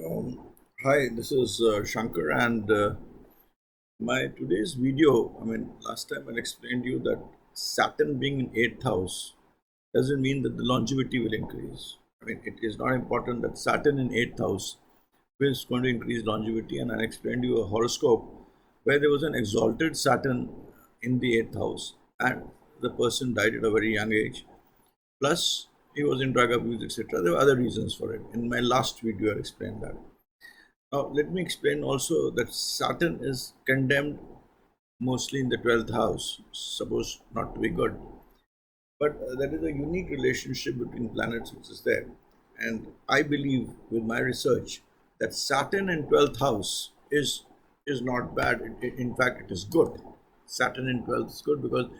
Um, Hi, this is Shanker, and my today's video. Last time I explained to you that Saturn being in eighth house doesn't mean that the longevity will increase. It is not important that Saturn in eighth house is going to increase longevity, and I explained to you a horoscope where there was an exalted Saturn in the eighth house, and the person died at a very young age. Plus, he was in drug abuse, etc. There were other reasons for it. In my last video, I explained that. Now, let me explain also that Saturn is condemned mostly in the 12th house, supposed not to be good. But there is a unique relationship between planets which is there. And I believe with my research that Saturn in 12th house is not bad. In fact, it is good. Saturn in 12th is good because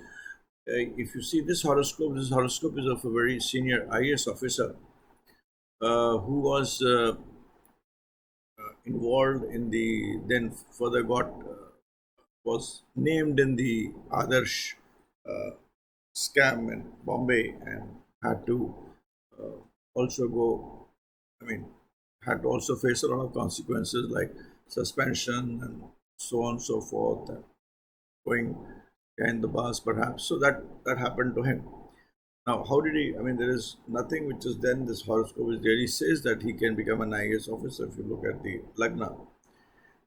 if you see this horoscope is of a very senior IAS officer who was involved in the then further got was named in the Adarsh uh, scam in Bombay and had to uh, also go. I mean, had to also face a lot of consequences like suspension and so on and so forth, and going behind the bars perhaps. So that happened to him. Now, how did he? There is nothing which is then this horoscope which really says that he can become an IAS officer if you look at the Lagna.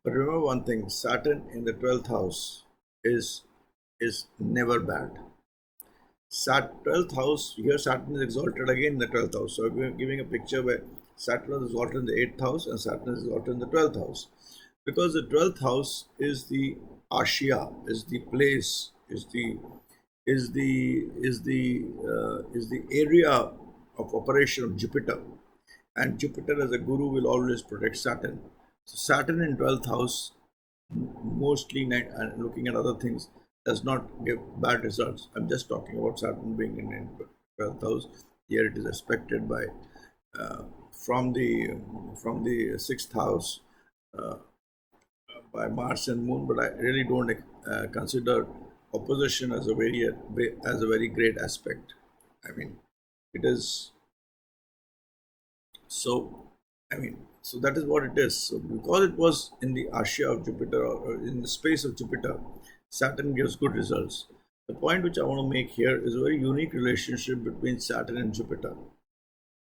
But remember one thing: Saturn in the 12th house is is never bad. 12th house here, Saturn is exalted again in the 12th house. So we're giving a picture where Saturn is exalted in the 8th house and Saturn is exalted in the 12th house, because the 12th house is the ashya, is the place, is the area of operation of Jupiter, and Jupiter as a guru will always protect Saturn. So Saturn in 12th house, mostly looking at other things, does not give bad results. I'm just talking about Saturn being in 12th house. Here it is expected by uh, from the sixth house uh, by Mars and Moon, but I really don't consider opposition as a very great aspect. I mean, it is so. So that is what it is. So because it was in the Asha of Jupiter or in the space of Jupiter, Saturn gives good results. The point which I want to make here is a very unique relationship between Saturn and Jupiter.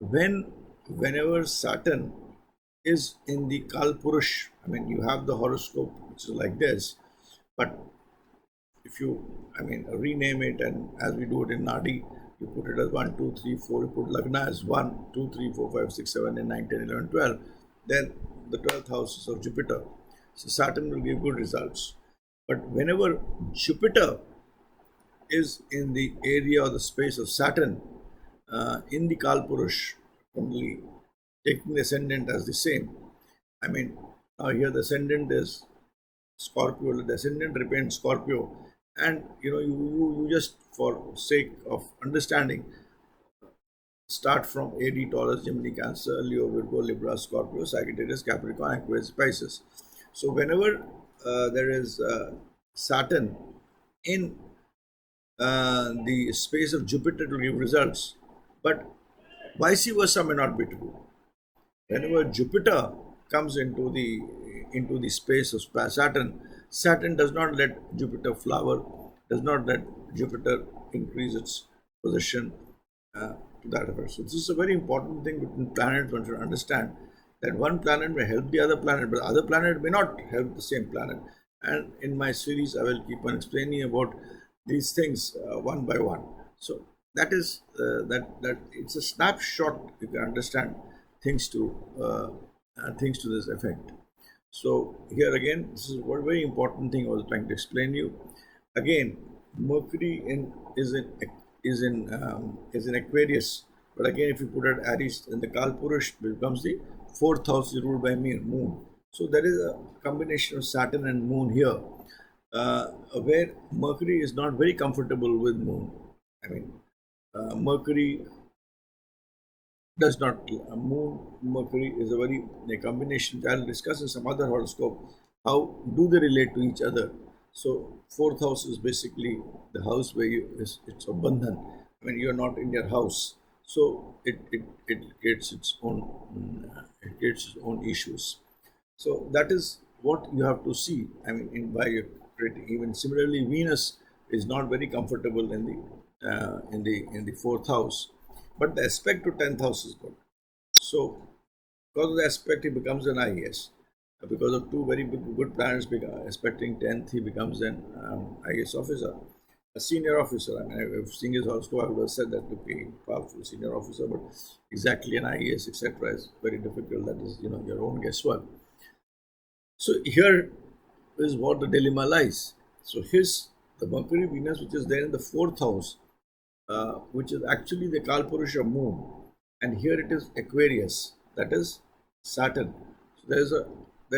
Whenever Saturn is in the Kalpurush, you have the horoscope which is like this, but if you rename it, and as we do it in Nadi, you put it as 1 2 3 4, you put Lagna as 1 2 3 4 5 6 7 and 9 10 11 12, then the 12th house is of Jupiter, so Saturn will give good results. But whenever Jupiter is in the area or the space of Saturn, in the Kalpurush, only taking the ascendant as the same. I mean, now here the ascendant is Scorpio, the ascendant remains Scorpio, and you just for sake of understanding, start from AD, Taurus, Gemini, Cancer, Leo, Virgo, Libra, Scorpio, Sagittarius, Capricorn, Aquarius, Pisces. So whenever there is Saturn in the space of Jupiter to give results, but vice versa may not be true. Whenever Jupiter comes into the space of Saturn, Saturn does not let Jupiter flower, does not let Jupiter increase its position to that effect. So this is a very important thing between planets. One should understand that one planet may help the other planet, but the other planet may not help the same planet. And in my series, I will keep on explaining about these things one by one. So that is that it's a snapshot. You can understand things to things to this effect. So here again, this is one very important thing I was trying to explain to you. Again, Mercury is in Aquarius, but again, if you put it Aries in the Kalpurush, becomes the fourth house is ruled by Moon. So there is a combination of Saturn and Moon here, where Mercury is not very comfortable with Moon. Mercury does not. Moon Mercury is a combination. I'll discuss in some other horoscope how do they relate to each other. So fourth house is basically the house where it's a bandhan. You're not in your house, So it gets its own it gets its own issues. So that is what you have to see. I mean, in by creating. Even similarly, Venus is not very comfortable in the fourth house, but the aspect to tenth house is good. So because of the aspect, he becomes an IAS. Because of two very big, good planets aspecting 10th, he becomes an IAS officer, a senior officer. I mean, if seeing his horoscope, I would have said that to be powerful senior officer, but exactly an IAS, etc., is very difficult. That is, your own guesswork. So here is what the dilemma lies. So here's the Mercury Venus, which is there in the fourth house, which is actually the Kalpurusha moon, and here it is Aquarius, that is Saturn. So there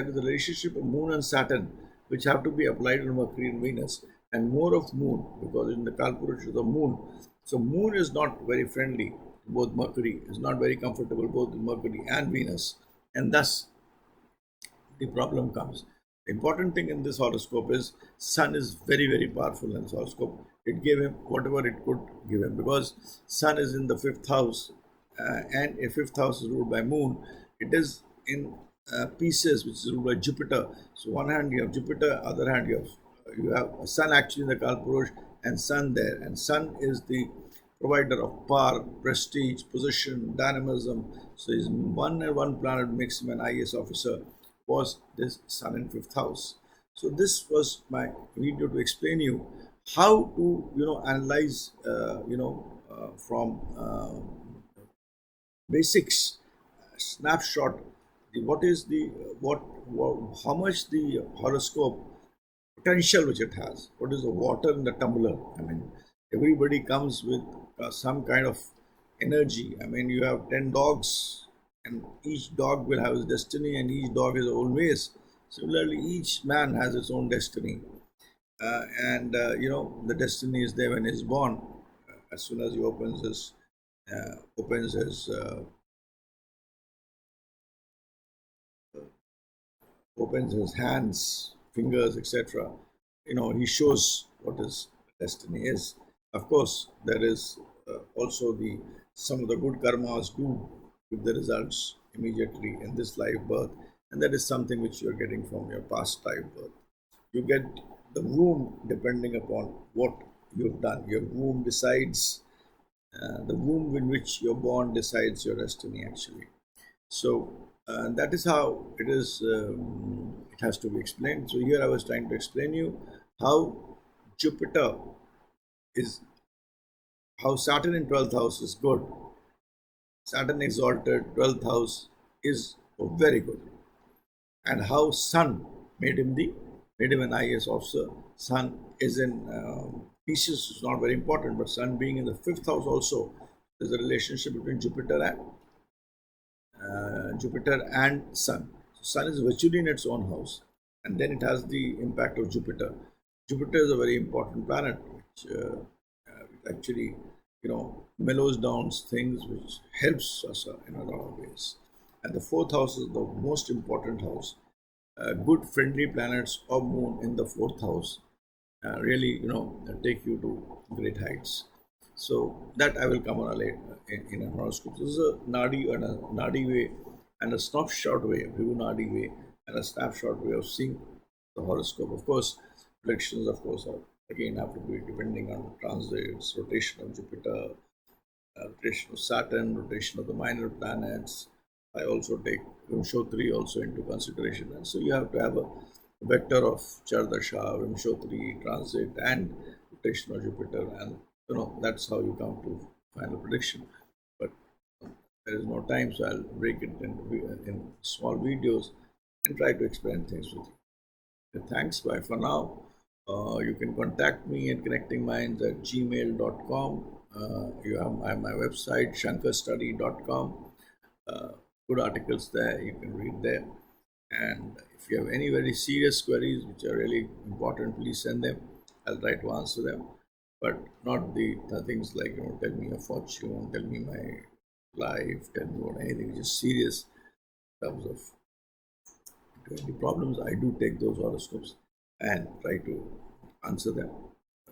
is a relationship of moon and Saturn which have to be applied on Mercury and Venus, and more of moon because in the Kalpurusha the moon. So moon is not very friendly to both Mercury, is not very comfortable both with Mercury and Venus, and thus the problem comes. The important thing in this horoscope is Sun is very, very powerful in this horoscope. It gave him whatever it could give him because Sun is in the fifth house, and a fifth house is ruled by Moon. It is in pieces, which is ruled by Jupiter. So one hand you have Jupiter, other hand you have a Sun actually in the Kalpurush and Sun there, and Sun is the provider of power, prestige, position, dynamism. So his one and one planet makes him an IAS officer was this Sun in fifth house. So this was my video to explain you how to analyze from basics snapshot what is the what how much the horoscope potential which it has. What is the water in the tumbler? I mean, everybody comes with some kind of energy. I mean, you have 10 dogs, and each dog will have his destiny, and each dog is always. Similarly, each man has its own destiny, and the destiny is there when he's born. As soon as he opens his hands, fingers, etc. He shows what his destiny is. Of course, there is also the some of the good karmas do give the results immediately in this life birth, and that is something which you are getting from your past life birth. You get the womb depending upon what you've done. Your womb decides. The womb in which you're born decides your destiny actually. So that is how it is. It has to be explained. So here I was trying to explain you how Jupiter is, how Saturn in 12th house is good. Saturn exalted 12th house is very good, and how Sun made him an IAS officer. Sun is in pieces is not very important, but Sun being in the fifth house also, there's a relationship between Jupiter and Sun. So Sun is virtually in its own house, and then it has the impact of Jupiter. Jupiter is a very important planet, which actually mellows down things, which helps us in a lot of ways. And the fourth house is the most important house. Good friendly planets or moon in the fourth house really take you to great heights. So that I will come on a later in a horoscope. This is a nadi way and a snapshot way, a Bhrigu nadi way, and a snapshot way of seeing the horoscope. Of course, predictions, of course, are again have to be depending on transits, rotation of Jupiter, rotation of Saturn, rotation of the minor planets. I also take Vimshotri also into consideration, and so you have to have a vector of Chardasha, Vimshotri, transit, and rotation of Jupiter, and that's how you come to final prediction. But there is no time, so I'll break it in small videos and try to explain things with you. Thanks. Bye for now. You can contact me at connectingminds@gmail.com. You have my website, shankerstudy.com. Good articles there, you can read there. And if you have any very serious queries which are really important, please send them. I'll try to answer them, but not the things like tell me your fortune, tell me my life, tell me about anything which is serious in terms of the problems. I do take those horoscopes and try to answer them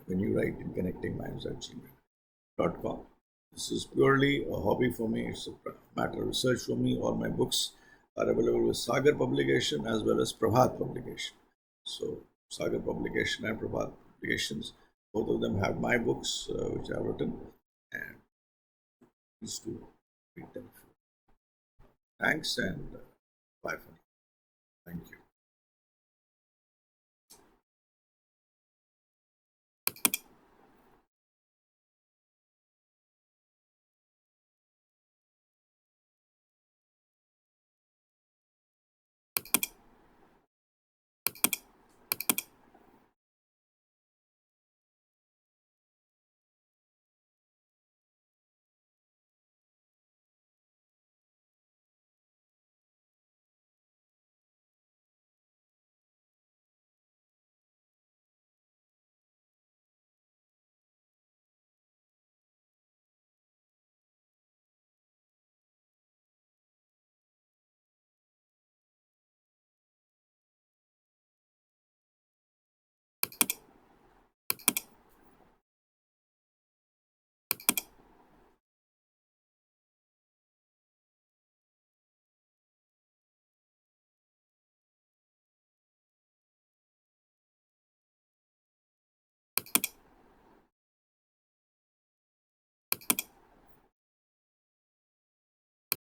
when you write in connectingminds@gmail.com. This is purely a hobby for me. It's a matter of research for me. All my books are available with Sagar publication as well as Prabhat publication. So Sagar publication and Prabhat publications, both of them have my books which I have written, and please do read them. Thanks and bye for now. Thank you.